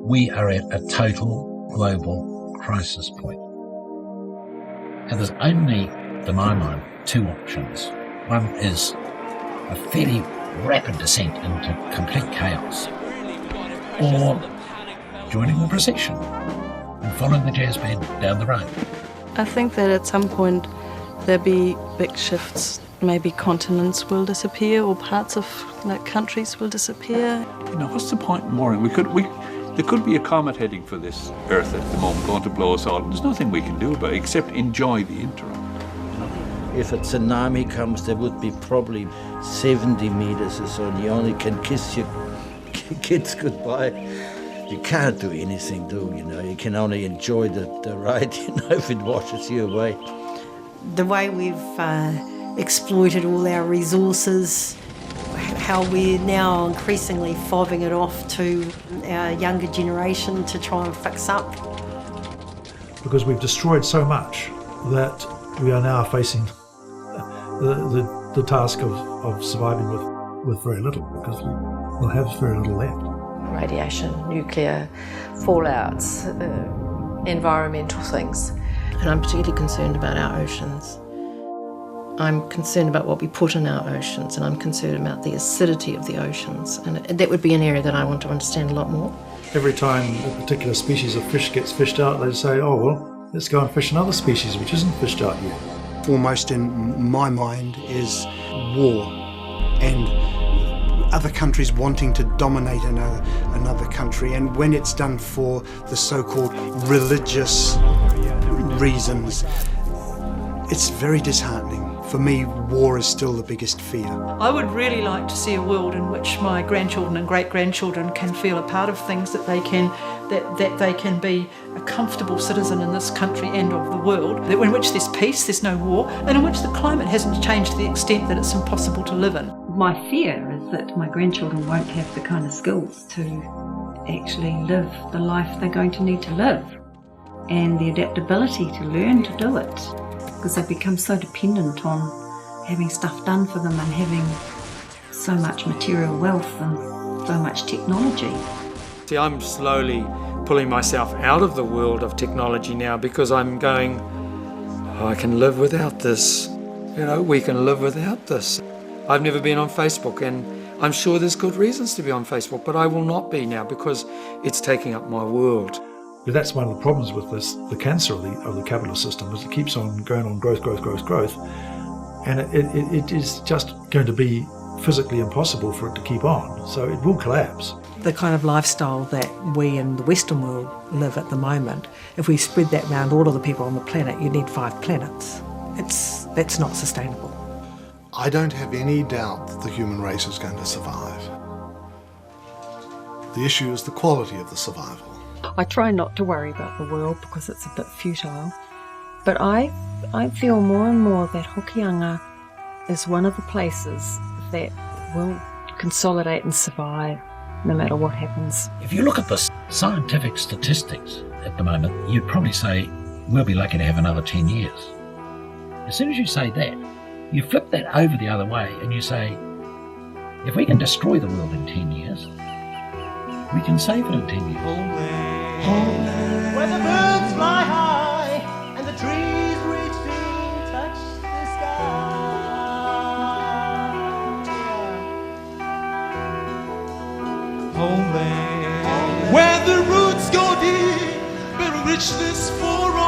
We are at a total global crisis point. And there's only, to my mind, two options. One is a fairly rapid descent into complete chaos, or joining the procession and following the jazz band down the road. I think that at some point there'll be big shifts. Maybe continents will disappear, or parts of countries will disappear. You know, what's the point in worrying? There could be a comet heading for this Earth at the moment, going to blow us all. There's nothing we can do about it except enjoy the interim. If a tsunami comes, there would be probably 70 meters or so, and you only can kiss your kids goodbye. You can't do anything, you can only enjoy the ride, if it washes you away. The way we've exploited all our resources, how we're now increasingly fobbing it off to our younger generation to try and fix up. Because we've destroyed so much that we are now facing the task of surviving with very little, because we'll have very little left. Radiation, nuclear fallouts, environmental things. And I'm particularly concerned about our oceans. I'm concerned about what we put in our oceans, and I'm concerned about the acidity of the oceans. And that would be an area that I want to understand a lot more. Every time a particular species of fish gets fished out, they say, oh, well, let's go and fish another species which isn't fished out yet. Foremost in my mind is war and other countries wanting to dominate another country, and when it's done for the so-called religious reasons, it's very disheartening. For me, war is still the biggest fear. I would really like to see a world in which my grandchildren and great-grandchildren can feel a part of things, that they can be a comfortable citizen in this country and of the world, that in which there's peace, there's no war, and in which the climate hasn't changed to the extent that it's impossible to live in. My fear is that my grandchildren won't have the kind of skills to actually live the life they're going to need to live, and the adaptability to learn to do it, because they've become so dependent on having stuff done for them and having so much material wealth and so much technology. See, I'm slowly pulling myself out of the world of technology now, because I'm going, oh, I can live without this. We can live without this. I've never been on Facebook, and I'm sure there's good reasons to be on Facebook, but I will not be now because it's taking up my world. But that's one of the problems with this, the cancer of the capitalist system, is it keeps on going on growth, and it is just going to be physically impossible for it to keep on, so it will collapse. The kind of lifestyle that we in the Western world live at the moment, if we spread that around all of the people on the planet, you need 5 planets. That's not sustainable. I don't have any doubt that the human race is going to survive. The issue is the quality of the survival. I try not to worry about the world because it's a bit futile, but I feel more and more that Hokianga is one of the places that will consolidate and survive no matter what happens. If you look at the scientific statistics at the moment, you'd probably say we'll be lucky to have another 10 years. As soon as you say that, you flip that over the other way and you say, if we can destroy the world in 10 years, we can save it in 10 years. Homeland, where the birds fly high and the trees reaching touch the sky. Homeland, where the roots go deep, but richness for all.